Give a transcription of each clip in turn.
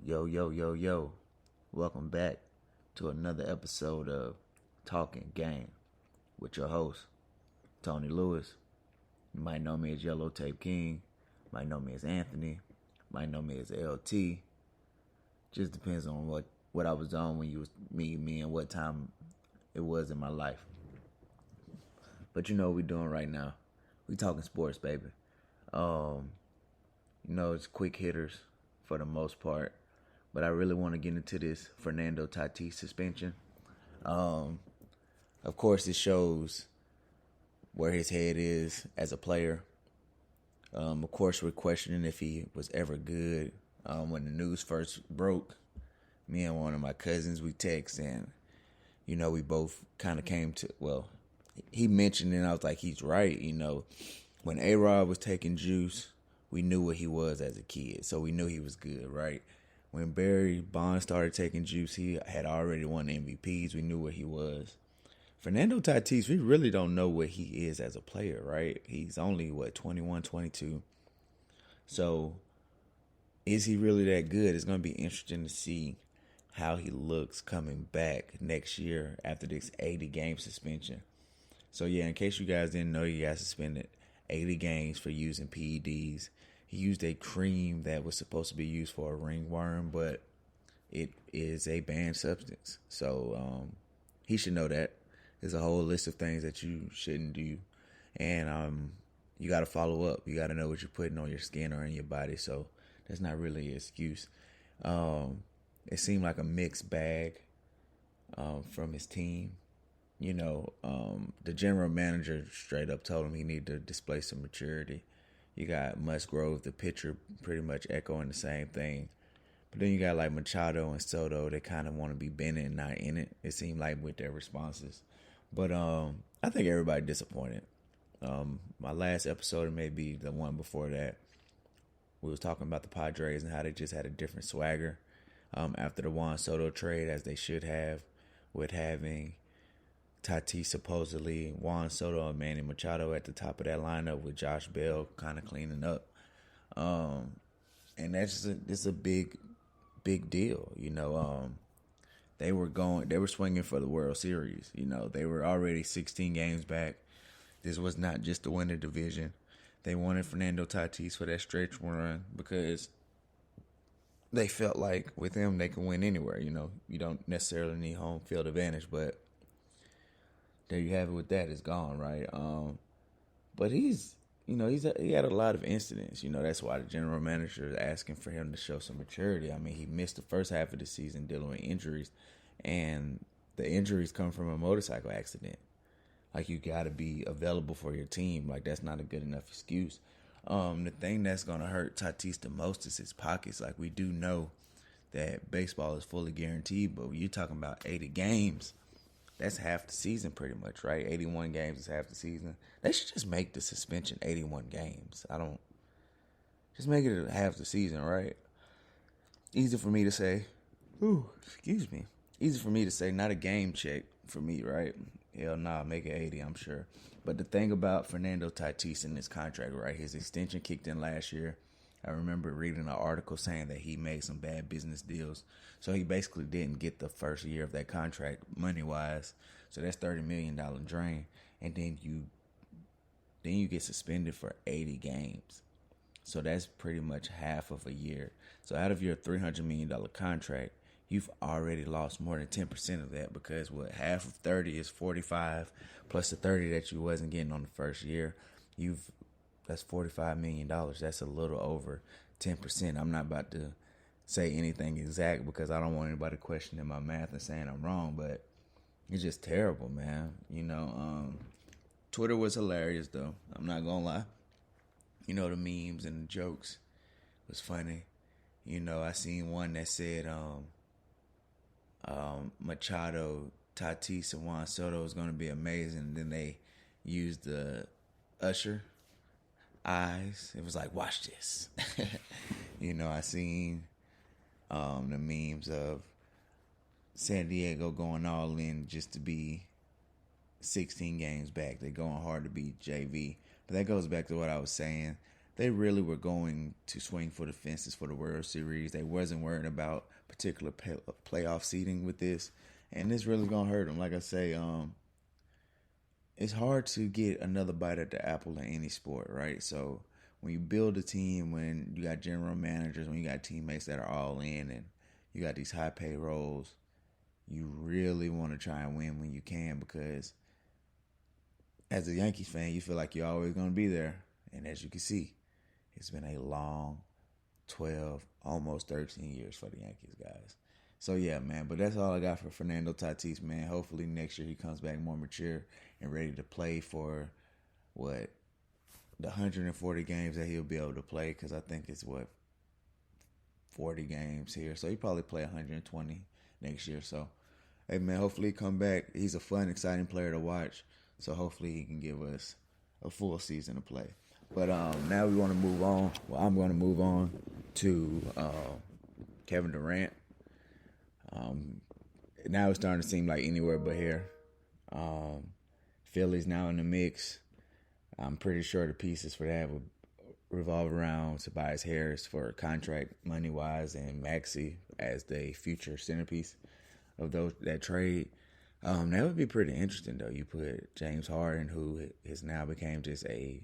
Yo, yo, yo, yo. Welcome back to another episode of Talkin Game with your host, Tony Lewis. You might know me as Yellow Tape King. Might know me as Anthony. Might know me as LT. Just depends on what I was on when you was meeting me and what time it was in my life. But you know what we doing right now. We talking sports, baby. It's quick hitters for the most part. But I really want to get into this Fernando Tatis suspension. Of course, it shows where his head is as a player. Of course, we're questioning if he was ever good. When the news first broke, me and one of my cousins, we text, and, we both kind of came to, he mentioned it, and I was like, he's right. When A-Rod was taking juice, we knew what he was as a kid, so we knew he was good, right? When Barry Bonds started taking juice, he had already won MVPs. We knew what he was. Fernando Tatis, we really don't know what he is as a player, right? He's only, 21, 22. So, is he really that good? It's going to be interesting to see how he looks coming back next year after this 80-game suspension. So, in case you guys didn't know, he got suspended 80 games for using PEDs. He used a cream that was supposed to be used for a ringworm, but it is a banned substance. So he should know that. There's a whole list of things that you shouldn't do. And you got to follow up. You got to know what you're putting on your skin or in your body. So that's not really an excuse. It seemed like a mixed bag from his team. The general manager straight up told him he needed to display some maturity. You got Musgrove, the pitcher, pretty much echoing the same thing. But then you got like Machado and Soto. They kind of want to be Bennett and not in it. It seemed like with their responses. But I think everybody disappointed. My last episode, or maybe the one before that, we was talking about the Padres and how they just had a different swagger after the Juan Soto trade, as they should have, with having Tatis supposedly, Juan Soto, and Manny Machado at the top of that lineup with Josh Bell kind of cleaning up. And it's a big deal. They were swinging for the World Series. They were already 16 games back. This was not just to win the division. They wanted Fernando Tatis for that stretch run because they felt like with him they can win anywhere. You don't necessarily need home field advantage, but there you have it with that. It's gone, right? But he had a lot of incidents. That's why the general manager is asking for him to show some maturity. I mean, he missed the first half of the season dealing with injuries, and the injuries come from a motorcycle accident. Like, you got to be available for your team. Like, that's not a good enough excuse. The thing that's going to hurt Tatis the most is his pockets. Like, we do know that baseball is fully guaranteed, but when you're talking about 80 games, that's half the season pretty much, right? 81 games is half the season. They should just make the suspension 81 games. Just make it half the season, right? Easy for me to say. Easy for me to say, not a game check for me, right? Hell nah, make it 80, I'm sure. But the thing about Fernando Tatis in this contract, right? His extension kicked in last year. I remember reading an article saying that he made some bad business deals. So he basically didn't get the first year of that contract money-wise. So that's $30 million drain. And then you get suspended for 80 games. So that's pretty much half of a year. So out of your $300 million contract, you've already lost more than 10% of that, because half of 30 is 45 plus the 30 that you wasn't getting on the first year. That's $45 million. That's a little over 10%. I'm not about to say anything exact because I don't want anybody questioning my math and saying I'm wrong, but it's just terrible, man. Twitter was hilarious, though. I'm not going to lie. The memes and the jokes was funny. I seen one that said Machado, Tatis, and Juan Soto is going to be amazing. And then they used the Usher eyes. It was like, watch this. I seen the memes of San Diego going all in just to be 16 games back. They're going hard to beat JV. But that goes back to what I was saying. they really were going to swing for the fences for the World Series. They wasn't worried about particular playoff seeding with this, and this really gonna hurt them. Like I say, it's hard to get another bite at the apple in any sport, right? So when you build a team, when you got general managers, when you got teammates that are all in, and you got these high payrolls, you really want to try and win when you can, because as a Yankees fan, you feel like you're always going to be there. And as you can see, it's been a long 12, almost 13 years for the Yankees, guys. So, yeah, man, but that's all I got for Fernando Tatis, man. Hopefully next year he comes back more mature and ready to play for, the 140 games that he'll be able to play, because I think it's, 40 games here. So he'll probably play 120 next year. So, hey, man, hopefully he come back. He's a fun, exciting player to watch. So hopefully he can give us a full season to play. But now we want to move on. Well, I'm going to move on to Kevin Durant. Now it's starting to seem like anywhere but here. Philly's now in the mix. I'm pretty sure the pieces for that would revolve around Tobias Harris for contract money-wise and Maxey as the future centerpiece of that trade. That would be pretty interesting, though. You put James Harden, who has now became just a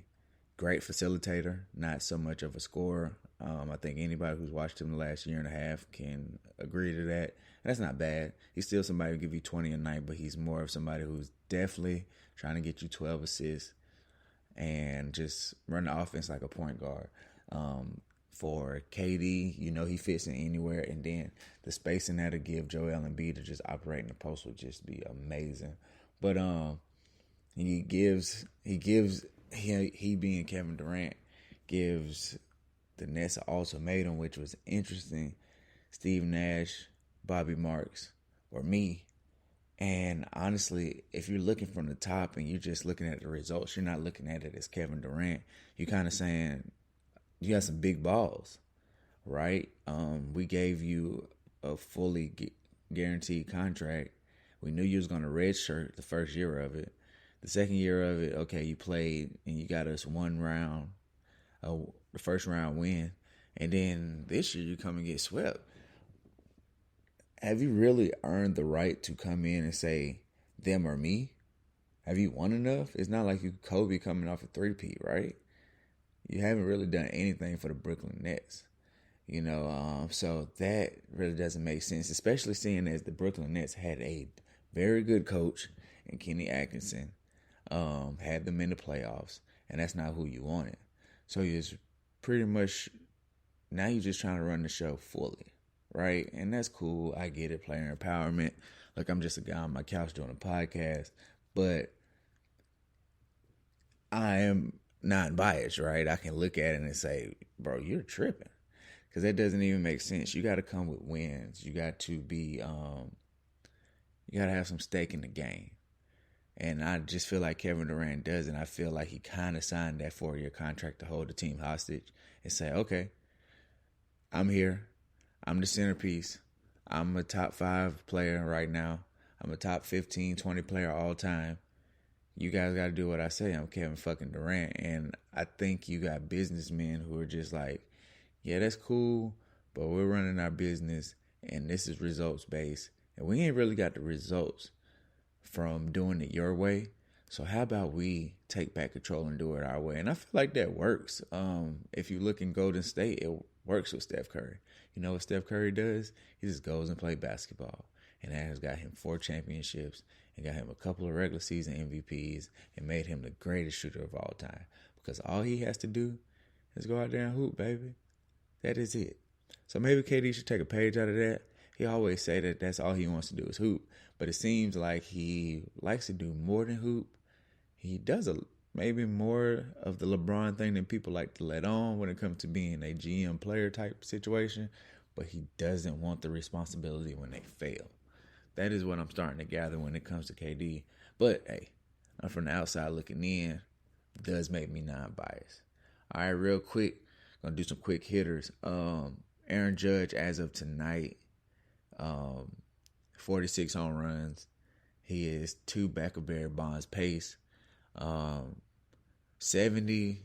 great facilitator, not so much of a scorer. I think anybody who's watched him the last year and a half can agree to that. That's not bad. He's still somebody who give you 20 a night, but he's more of somebody who's definitely trying to get you 12 assists and just run the offense like a point guard. For KD, he fits in anywhere, and then the spacing that'll give Joel Embiid to just operate in the post would just be amazing. But he being Kevin Durant gives the Nets an ultimatum, which was interesting. Steve Nash, Bobby Marks, or me. And honestly, if you're looking from the top and you're just looking at the results, you're not looking at it as Kevin Durant. You're kind of saying, you got some big balls, right? We gave you a fully guaranteed contract. We knew you was going to redshirt the first year of it. The second year of it, okay, you played and you got us one round, the first round win. And then this year you come and get swept. Have you really earned the right to come in and say, them or me? Have you won enough? It's not like you Kobe coming off a three-peat, right? You haven't really done anything for the Brooklyn Nets, so that really doesn't make sense, especially seeing as the Brooklyn Nets had a very good coach in Kenny Atkinson, had them in the playoffs, and that's not who you wanted. So you're pretty much, now you're just trying to run the show fully, right? And that's cool. I get it, player empowerment. Look, I'm just a guy on my couch doing a podcast, but I am not biased, right? I can look at it and say, bro, you're tripping. Because that doesn't even make sense. You got to come with wins. You got to be, you got to have some stake in the game. And I just feel like Kevin Durant doesn't. I feel like he kind of signed that 4-year contract to hold the team hostage and say, okay, I'm here. I'm the centerpiece. I'm a top 5 player right now. I'm a top 15, 20 player all time. You guys got to do what I say. I'm Kevin fucking Durant. And I think you got businessmen who are just like, yeah, that's cool, but we're running our business, and this is results-based. And we ain't really got the results from doing it your way. So how about we take back control and do it our way? And I feel like that works. If you look in Golden State, it works with Steph Curry. You know what Steph Curry does? He just goes and plays basketball. And that has got him 4 championships and got him a couple of regular season MVPs and made him the greatest shooter of all time. Because all he has to do is go out there and hoop, baby. That is it. So maybe KD should take a page out of that. He always say that that's all he wants to do is hoop. But it seems like he likes to do more than hoop. He does maybe more of the LeBron thing than people like to let on when it comes to being a GM player type situation. But he doesn't want the responsibility when they fail. That is what I'm starting to gather when it comes to KD. But, hey, I'm from the outside looking in. It does make me non-biased. All right, real quick. Going to do some quick hitters. Aaron Judge, as of tonight, 46 home runs. He is 2 back of Barry Bonds pace. 70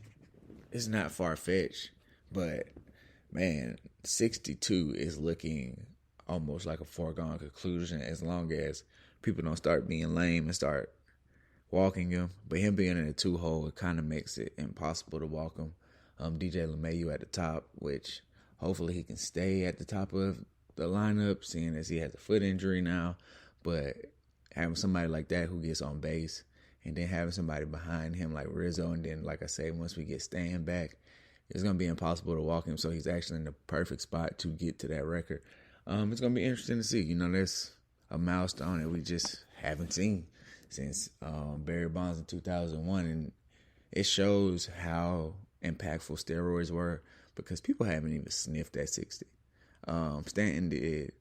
it's not far-fetched, but man, 62 is looking almost like a foregone conclusion as long as people don't start being lame and start walking him. But him being in a 2-hole, it kind of makes it impossible to walk him. DJ LeMayu at the top, which hopefully he can stay at the top of the lineup, seeing as he has a foot injury now. But having somebody like that who gets on base, and then having somebody behind him like Rizzo, and then, like I say, once we get Stan back, it's going to be impossible to walk him. So he's actually in the perfect spot to get to that record. It's going to be interesting to see. That's a milestone that we just haven't seen since Barry Bonds in 2001. And it shows how impactful steroids were because people haven't even sniffed at 60. Stanton did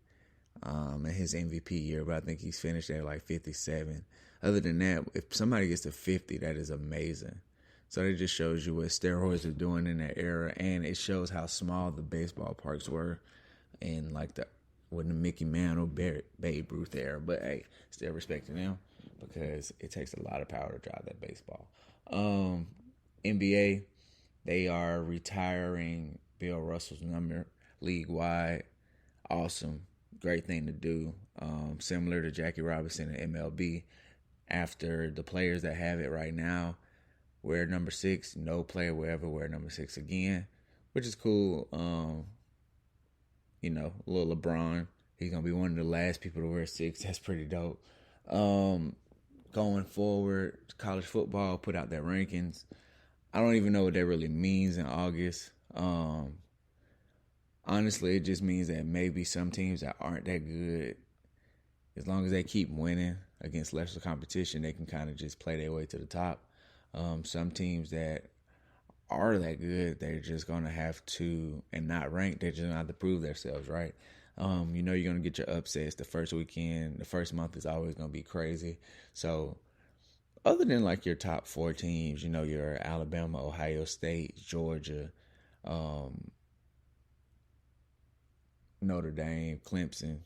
in his MVP year, but I think he's finished at like 57. Other than that, if somebody gets to 50, that is amazing. So it just shows you what steroids are doing in that era, and it shows how small the baseball parks were in like the Mickey Mantle, Babe Ruth era. But hey, still respecting them because it takes a lot of power to drive that baseball. NBA, they are retiring Bill Russell's number league-wide. Awesome. Great thing to do. Similar to Jackie Robinson and MLB. After the players that have it right now wear number 6, no player will ever wear number 6 again, which is cool. Little LeBron, he's going to be one of the last people to wear 6. That's pretty dope. Going forward, college football put out their rankings. I don't even know what that really means in August. Honestly, it just means that maybe some teams that aren't that good, as long as they keep winning against lesser competition, they can kind of just play their way to the top. Some teams that are that good, they're just going to have to, and not ranked, they're just going to have to prove themselves, right? You're going to get your upsets the first weekend. The first month is always going to be crazy. So other than like your top 4 teams, your Alabama, Ohio State, Georgia, Notre Dame, Clemson,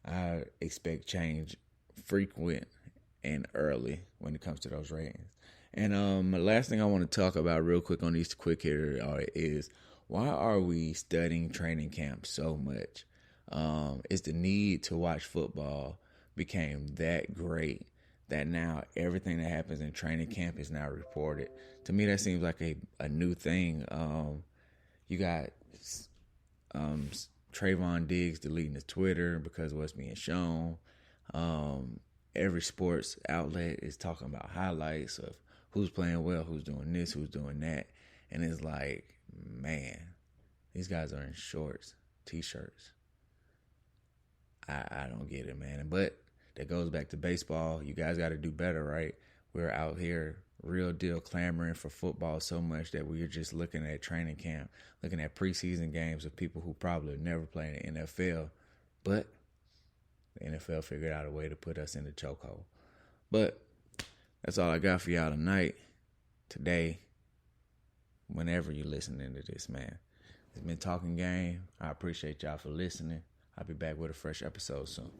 I expect change frequent and early when it comes to those ratings. And the last thing I want to talk about real quick on these quick hitters is why are we studying training camp so much? It's the need to watch football became that great that now everything that happens in training camp is now reported. To me, that seems like a new thing. You got Trayvon Diggs deleting his Twitter because of what's being shown. Every sports outlet is talking about highlights of who's playing well, who's doing this, who's doing that. And it's like, man, these guys are in shorts, T-shirts. I don't get it, man. But that goes back to baseball. You guys got to do better, right? We're out here real deal clamoring for football so much that we're just looking at training camp, looking at preseason games of people who probably have never played in the NFL. But the NFL figured out a way to put us in the chokehold. But that's all I got for y'all tonight, today, whenever you're listening to this, man. It's been Talkin Game. I appreciate y'all for listening. I'll be back with a fresh episode soon.